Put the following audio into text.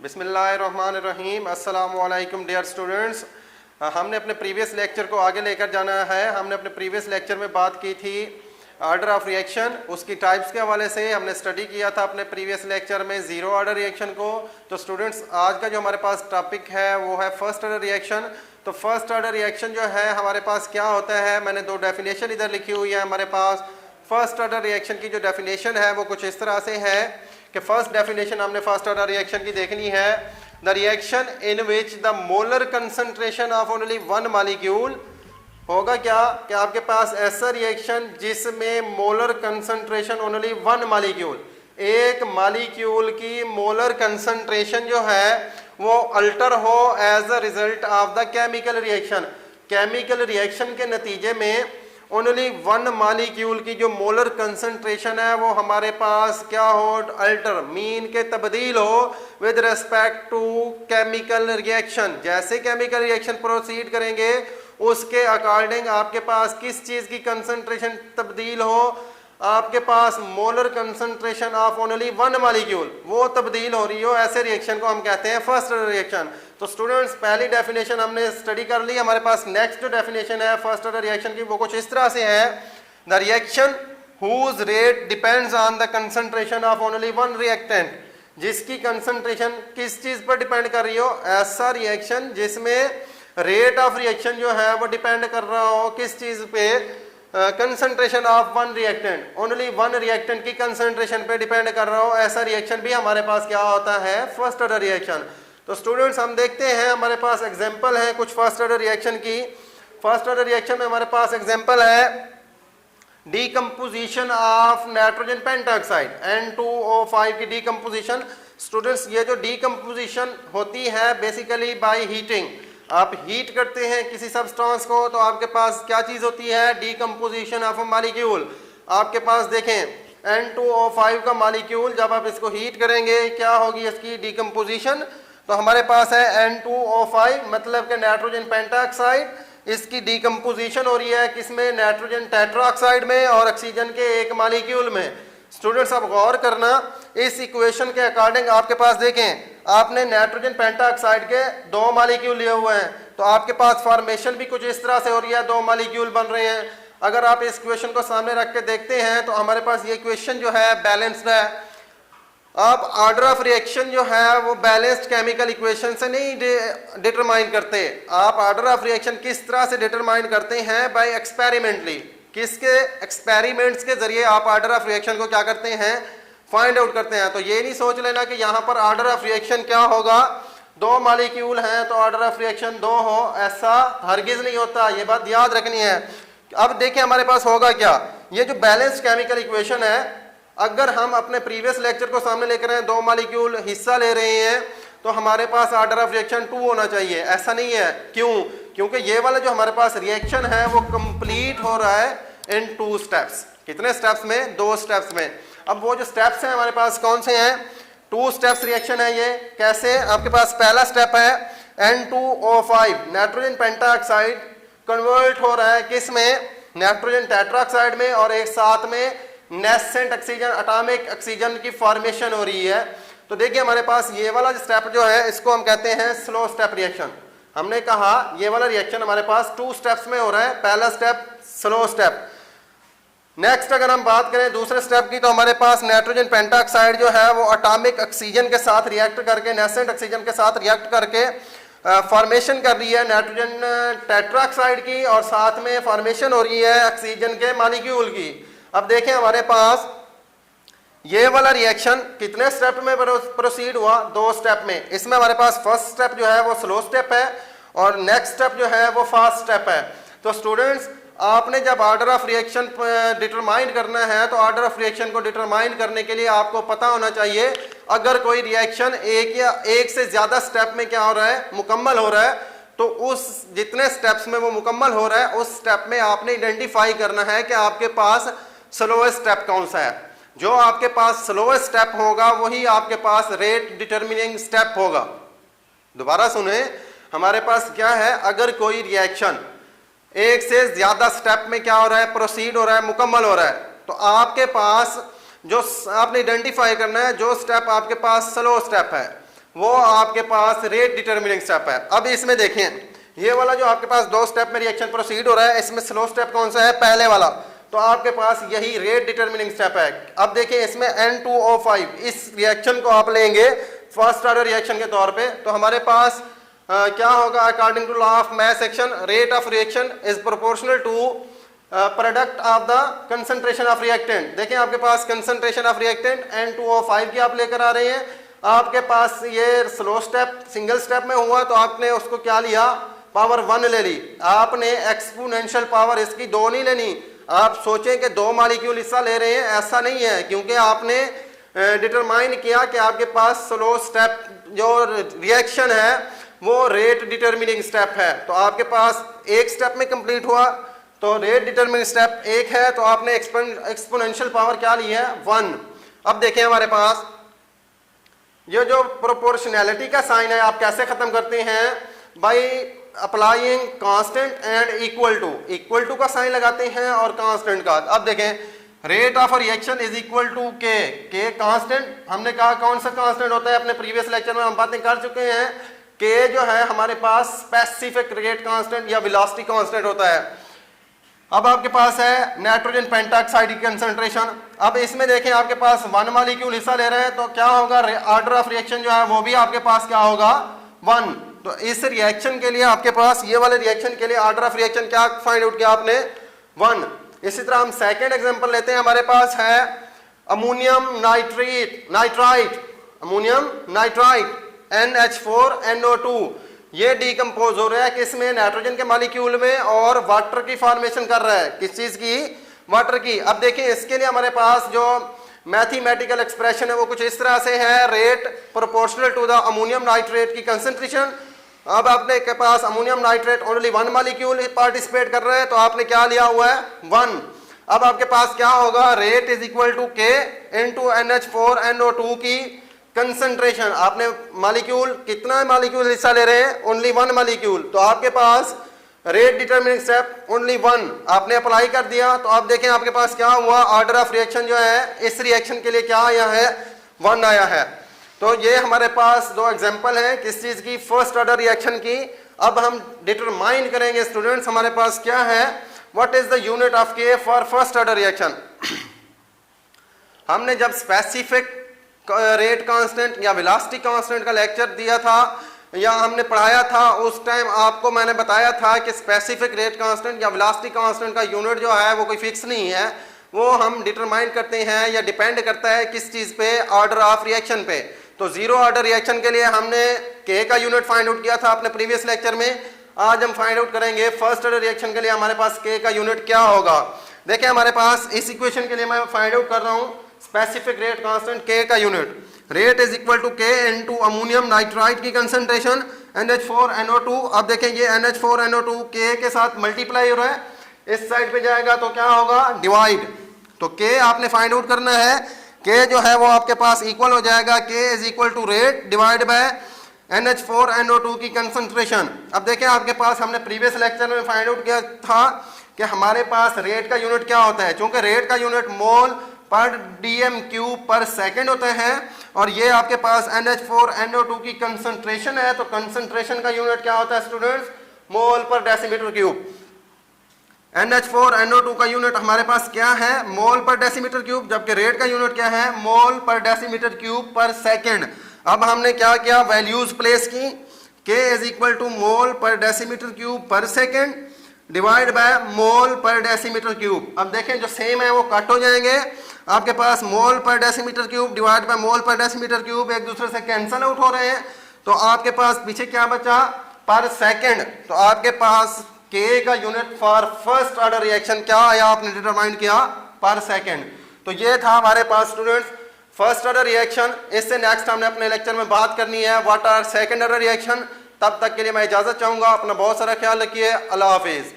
बिस्मिल्लाहिर्रहमानिर्रहीम। अस्सलामु अलैकुम डियर स्टूडेंट्स। हमने अपने प्रीवियस लेक्चर को आगे लेकर जाना है। हमने अपने प्रीवियस लेक्चर में बात की थी ऑर्डर ऑफ रिएक्शन, उसकी टाइप्स के हवाले से हमने स्टडी किया था अपने प्रीवियस लेक्चर में ज़ीरो ऑर्डर रिएक्शन को। तो स्टूडेंट्स आज का जो हमारे पास टॉपिक है वो है फर्स्ट ऑर्डर रिएक्शन। तो फर्स्ट ऑर्डर रिएक्शन जो है हमारे पास क्या होता है, मैंने दो डेफिनेशन इधर लिखी हुई है हमारे पास। फर्स्ट ऑर्डर रिएक्शन की जो डेफिनेशन है वो कुछ इस तरह से है कि फर्स्ट डेफिनेशन हमने फर्स्ट ऑर्डर रिएक्शन की देखनी है, the reaction in which the molar concentration of only one molecule. होगा क्या कि आपके पास ऐसा रिएक्शन जिसमें molar concentration only one molecule, एक मॉलिक्यूल की मोलर कंसंट्रेशन जो है वो अल्टर हो as a result of the chemical reaction. Chemical reaction के नतीजे में ओनली वन मॉलिक्यूल की जो मोलर कंसंट्रेशन है वो हमारे पास क्या हो, अल्टर मीन के तब्दील हो with respect to chemical reaction. जैसे केमिकल रिएक्शन प्रोसीड करेंगे उसके अकॉर्डिंग आपके पास किस चीज की कंसंट्रेशन तब्दील हो, आपके पास molar concentration of only one molecule वो तब्दील हो रही हो, ऐसे रिएक्शन को हम कहते हैं फर्स्ट ऑर्डर रिएक्शन। तो स्टूडेंट्स पहली डेफिनेशन हमने स्टडी कर ली। हमारे पास नेक्स्ट जो डेफिनेशन है फर्स्ट ऑर्डर रिएक्शन की वो कुछ इस तरह से है, the reaction whose rate depends on the concentration of only one reactant. जिसकी कंसंट्रेशन किस चीज पर डिपेंड कर रही हो, ऐसा रिएक्शन जिसमें रेट ऑफ रिएक्शन जो है वो डिपेंड कर रहा हो किस चीज पे, concentration of one reactant, only one reactant की कंसंट्रेशन पे डिपेंड कर रहा हो, ऐसा रिएक्शन भी हमारे पास क्या होता है, फर्स्ट ऑर्डर रिएक्शन। तो स्टूडेंट्स हम देखते हैं हमारे पास एग्जांपल है कुछ फर्स्ट ऑर्डर रिएक्शन की। फर्स्ट ऑर्डर रिएक्शन में हमारे पास एग्जांपल है decomposition of nitrogen pentoxide N2O5 की डीकम्पोजिशन। स्टूडेंट्स ये जो डीकम्पोजिशन होती है बेसिकली बाय हीटिंग, आप हीट करते हैं किसी सब्सटेंस को तो आपके पास क्या चीज होती है, डीकम्पोजिशन ऑफ अ मॉलिक्यूल। आपके पास देखें N2O5 का मॉलिक्यूल, जब आप इसको हीट करेंगे क्या होगी इसकी डीकम्पोजिशन, तो हमारे पास है N2O5 मतलब कि नाइट्रोजन पेंटाऑक्साइड, इसकी डीकम्पोजिशन हो रही है किसमें, नाइट्रोजन टेट्राऑक्साइड में और ऑक्सीजन के एक मॉलिक्यूल में। स्टूडेंट्स अब गौर करना, इस इक्वेशन के अकॉर्डिंग आपके पास देखें आपने नाइट्रोजन पेंटाऑक्साइड के दो मॉलिक्यूल लिए हुए हैं तो आपके पास फॉर्मेशन भी कुछ इस तरह से हो रही है, दो मॉलिक्यूल बन रहे हैं। अगर आप इस इक्वेशन को सामने रख के देखते हैं तो हमारे पास ये इक्वेशन जो है बैलेंस्ड है। आप ऑर्डर ऑफ रिएक्शन जो है वो बैलेंस्ड केमिकल इक्वेशन से नहीं डिटरमाइन करते, आप ऑर्डर ऑफ रिएक्शन किस तरह से डिटरमाइन करते हैं, बाय एक्सपेरिमेंटली। किसके एक्सपेरिमेंट्स के जरिए आप ऑर्डर ऑफ रिएक्शन को क्या करते हैं, फाइंड आउट करते हैं। तो ये नहीं सोच लेना कि यहाँ पर ऑर्डर ऑफ रिएक्शन क्या होगा, दो मॉलिक्यूल हैं तो ऑर्डर ऑफ रिएक्शन दो हो, ऐसा हरगिज नहीं होता, ये बात याद रखनी है। अब देखिए हमारे पास होगा क्या, ये जो बैलेंस्ड केमिकल इक्वेशन है, अगर हम अपने प्रीवियस लेक्चर को सामने लेकर आए, दो मॉलिक्यूल हिस्सा ले रहे हैं तो हमारे पास ऑर्डर ऑफ रिएक्शन 2 होना चाहिए। ऐसा नहीं है, क्यों, क्योंकि ये वाला जो हमारे पास रिएक्शन है वो कंप्लीट हो रहा है इन 2 स्टेप्स। कितने स्टेप्स में, 2 स्टेप्स में। अब वो जो स्टेप्स हैं हमारे पास कौन से हैं, 2 स्टेप्स रिएक्शन है ये। कैसे, आपके पास पहला स्टेप है N2O5 नाइट्रोजन पेंटाऑक्साइड कन्वर्ट हो रहा है किस में, नाइट्रोजन टेट्राऑक्साइड में, और एक साथ में नेसेंट ऑक्सीजन, एटॉमिक ऑक्सीजन की फॉर्मेशन हो रही है। तो देखिए हमारे पास ये वाला स्टेप जो है इसको हम कहते हैं स्लो स्टेप रिएक्शन। हमने कहा ये वाला रिएक्शन हमारे पास 2 स्टेप्स में हो रहा है, पहला स्टेप स्लो स्टेप। नेक्स्ट अगर हम बात करें दूसरे स्टेप की तो हमारे पास नाइट्रोजन पेंटाऑक्साइड जो है वो एटॉमिक ऑक्सीजन के साथ रिएक्ट करके, नेसेंट ऑक्सीजन के साथ रिएक्ट करके फॉर्मेशन कर रही है नाइट्रोजन टेट्राऑक्साइड की, और साथ में फॉर्मेशन हो रही है ऑक्सीजन के मॉलिक्यूल की। अब देखें हमारे पास ये वाला रिएक्शन कितने स्टेप में प्रोसीड हुआ, 2 स्टेप में। इसमें हमारे पास फर्स्ट स्टेप जो है वो स्लो स्टेप है और नेक्स्ट स्टेप जो है वो फास्ट स्टेप है। तो स्टूडेंट्स आपने जब ऑर्डर ऑफ रिएक्शन डिटरमाइन करना है तो ऑर्डर ऑफ रिएक्शन को डिटरमाइन करने के लिए आपको पता होना चाहिए अगर कोई रिएक्शन एक या एक से ज्यादा स्टेप में क्या हो रहा है, मुकम्मल हो रहा है, तो उस जितने स्टेप्स में वो मुकम्मल हो रहा है उस स्टेप में आपने आइडेंटिफाई करना है कि आपके पास स्लोएस्ट स्टेप कौन सा है। जो आपके पास स्लोएस्ट स्टेप होगा वही आपके पास रेट डिटरमिनिंग स्टेप होगा। दोबारा सुने, हमारे पास क्या है, अगर कोई रिएक्शन एक से ज्यादा स्टेप में क्या हो रहा है, प्रोसीड हो रहा है, मुकम्मल हो रहा है, तो आपके पास जो आपने आइडेंटिफाई करना है जो स्टेप आपके पास स्लो स्टेप है वो आपके पास रेट डिटरमिनिंग स्टेप है। अब इसमें देखें, ये वाला जो आपके पास 2 स्टेप में रिएक्शन प्रोसीड हो रहा है, इसमें स्लो स्टेप कौन सा है? पहले वाला। तो आपके पास यही रेट डिटरमिनिंग स्टेप है। अब देखिए इसमें N2O5, इस रिएक्शन को आप लेंगे फर्स्ट ऑर्डर रिएक्शन के तौर पे, तो हमारे पास क्या होगा? According to law of mass action, rate of reaction is proportional to product of the concentration of reactant. देखिए आपके पास कंसंट्रेशन ऑफ रिएक्टेंट N2O5 की आप लेकर आ रहे हैं, आपके पास ये स्लो स्टेप सिंगल स्टेप में हुआ तो आपने उसको क्या लिया? पावर 1 ले ली। आपने एक्सपोनेंशियल पावर इसकी 2 नहीं लेनी। आप सोचें कि 2 मॉलिक्यूल हिस्सा ले रहे हैं, ऐसा नहीं है, क्योंकि आपने डिटरमाइन किया कि आपके पास स्लो स्टेप जो रिएक्शन है वो रेट डिटरमिनिंग स्टेप है। तो आपके पास एक स्टेप में कंप्लीट हुआ, तो रेट डिटरमिनिंग स्टेप 1 है, तो आपने एक्सपोनेंशियल पावर क्या ली है? 1। अब देखें हमारे पास ये जो प्रोपोर्शनैलिटी का साइन है आप कैसे खत्म करते हैं? By applying constant and equal to का साइन लगाते हैं और कांस्टेंट का। अब देखें rate of reaction is equal to k constant. हमने कहा कौन सा कांस्टेंट होता है? अपने प्रीवियस लेक्चर में हम बातें कर चुके हैं। के जो है हमारे पास स्पेसिफिक रेट कांस्टेंट या वेलोसिटी कांस्टेंट होता है। अब आपके पास है नाइट्रोजन पेंटाऑक्साइड की कंसंट्रेशन। अब इसमें देखें आपके पास 1 मॉलिक्यूल हिस्सा ले रहे हैं, तो क्या होगा? ऑर्डर ऑफ रिएक्शन जो है वो भी आपके पास क्या होगा? 1। तो इस रिएक्शन के लिए आपके पास, ये वाले रिएक्शन के लिए ऑर्डर ऑफ रिएक्शन क्या फाइंड आउट किया आपने? 1। इसी तरह हम सेकेंड एग्जाम्पल लेते हैं। हमारे पास है अमोनियम नाइट्राइट NH4NO2। ये डिकम्पोज हो रहा है किसमें? नाइट्रोजन के मॉलिक्यूल में, और वाटर की फॉर्मेशन कर रहा है। किस चीज की? वाटर की। अब देखिए इसके लिए हमारे पास जो मैथमेटिकल एक्सप्रेशन है वो कुछ इस तरह से है, rate proportional to the ammonium nitrate की कंसंट्रेशन। अब आपने के पास ammonium nitrate only 1 molecule participate कर रहा है, तो आपने क्या लिया हुआ है? 1। अब आपके पास क्या होगा? Rate is equal to k into NH4NO2 की कंसंट्रेशन। आपने मॉलिक्यूल, कितना मॉलिक्यूल हिस्सा ले रहे हैं? Only 1 molecule. तो आपके पास रेट डिटरमिनिंग स्टेप ओनली 1 आपने अप्लाई कर दिया। तो आप देखें आपके पास क्या हुआ? ऑर्डर ऑफ रिएक्शन जो है इस रिएक्शन के लिए क्या आया है? 1 आया है। तो ये हमारे पास 2 एग्जांपल हैं किस चीज की? फर्स्ट ऑर्डर रिएक्शन की। अब हम डिटरमाइन करेंगे स्टूडेंट्स, हमारे पास क्या है? What is the unit of के फॉर फर्स्ट ऑर्डर रिएक्शन। हमने जब स्पेसिफिक रेट कांस्टेंट या वेलोसिटी कांस्टेंट का लेक्चर दिया था या हमने पढ़ाया था, उस टाइम आपको मैंने बताया था कि स्पेसिफिक रेट कांस्टेंट या वेलोसिटी कांस्टेंट का यूनिट जो है वो कोई फिक्स नहीं है, वो हम डिटरमाइन करते हैं या डिपेंड करता है किस चीज पे? ऑर्डर ऑफ रिएक्शन पे। तो 0 ऑर्डर रिएक्शन के लिए हमने के का यूनिट फाइंड आउट किया था अपने प्रीवियस लेक्चर में। आज हम फाइंड आउट करेंगे फर्स्ट ऑर्डर रिएक्शन के लिए हमारे पास के का यूनिट क्या होगा। देखिए हमारे पास इस इक्वेशन के लिए मैं फाइंड आउट कर रहा हूँ स्पेसिफिक रेट कांस्टेंट के का unit. Rate is equal to k into ammonium nitrite की कंसंट्रेशन NH4NO2। अब देखें ये NH4NO2 के साथ मल्टीप्लाई हो रहा है, इस साइड पे जाएगा तो क्या होगा? डिवाइड। तो के आपने फाइंड आउट करना है। के जो है वो आपके पास इक्वल हो जाएगा, k is equal to rate divide by NH4NO2 की कंसंट्रेशन। अब देखें आपके पास हमने प्रीवियस लेक्चर में फाइंड आउट किया था कि हमारे पास रेट का यूनिट क्या होता है। चूंकि रेट का यूनिट मोल पर DM क्यूब पर सेकेंड होता है और ये आपके पास NH4NO2 की कंसंट्रेशन है, तो कंसंट्रेशन का यूनिट क्या होता है स्टूडेंट्स? मोल पर डेसीमीटर क्यूब। NH4NO2 का यूनिट हमारे पास क्या है? मोल पर डेसीमीटर क्यूब, जबकि रेट का यूनिट क्या है? मोल पर डेसीमीटर क्यूब पर सेकेंड। अब हमने क्या किया? वैल्यूज प्लेस की। K इज इक्वल टू मोल पर डेसीमीटर क्यूब पर सेकेंड डिवाइड बाय मोल पर डेसीमीटर क्यूब। अब देखें जो सेम है वो कट हो जाएंगे। आपके पास मोल पर decimetre cube divide by mole पर डेसीमीटर क्यूब एक दूसरे से कैंसल आउट हो रहे हैं, तो आपके पास पीछे क्या बचा? पर सेकेंड। तो आपके पास के का unit for first order reaction क्या आया? आपने डिटरमाइन किया पर सेकेंड। तो ये था हमारे पास स्टूडेंट्स फर्स्ट ऑर्डर रिएक्शन। इससे नेक्स्ट हमने अपने लेक्चर में बात करनी है what are second order reaction. तब तक के लिए मैं इजाजत चाहूंगा। अपना बहुत सारा ख्याल रखिए। अल्लाह हाफिज।